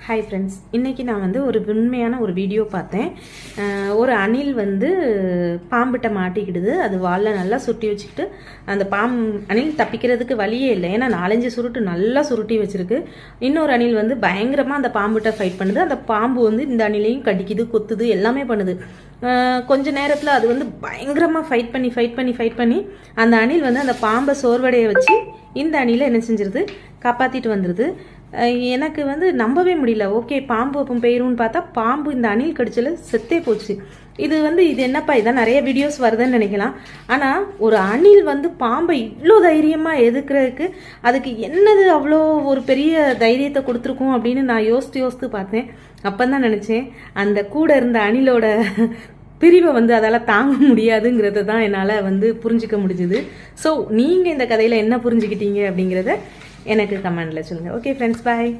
Hi friends, இன்றைக்கி நான் வந்து ஒரு உண்மையான ஒரு வீடியோ பார்த்தேன். ஒரு அணில் வந்து பாம்பிட்ட மாட்டிக்கிடுது. அது வாலில் நல்லா சுருட்டி வச்சுக்கிட்டு அந்த அணில் தப்பிக்கிறதுக்கு வழியே இல்லை. ஏன்னா 4-5 சுருட்டு நல்லா சுருட்டி வச்சுருக்கு. இன்னொரு அணில் வந்து பயங்கரமாக அந்த பாம்புகிட்ட ஃபைட் பண்ணுது. அந்த பாம்பு வந்து இந்த அணிலையும் கடிக்குது, கொத்துது, எல்லாமே பண்ணுது. கொஞ்ச நேரத்தில் அது வந்து பயங்கரமாக ஃபைட் பண்ணி அந்த அணில் வந்து அந்த பாம்பை சோர்வடைய வச்சு இந்த அணிலை என்ன செஞ்சிருது, காப்பாற்றிட்டு வந்துடுது. எனக்கு வந்து நம்பவே முடியல. ஓகே, பாம்பு அப்போ போயிரும்னு பார்த்தா பாம்பு இந்த அணில் கடிச்சல செத்தே போச்சு. இது என்னப்பா, இதான் நிறைய வீடியோஸ் வருதுன்னு நினைக்கலாம். ஆனால் ஒரு அணில் வந்து பாம்பை இவ்வளோ தைரியமாக எதுக்குறதுக்கு அதுக்கு என்னது அவ்வளோ ஒரு பெரிய தைரியத்தை கொடுத்துருக்கோம் அப்படின்னு நான் யோசித்து பார்த்தேன். அப்போ தான் நினச்சேன், அந்த கூட இருந்த அணிலோட பிரிவை வந்து அதால் தாங்க முடியாதுங்கிறத தான் என்னால் வந்து புரிஞ்சிக்க முடிஞ்சுது. ஸோ நீங்கள் இந்த கதையில் என்ன புரிஞ்சுக்கிட்டீங்க அப்படிங்கிறத எனக்கு கமெண்டில் சொல்லுங்கள். ஓகே ஃப்ரெண்ட்ஸ், பாய்.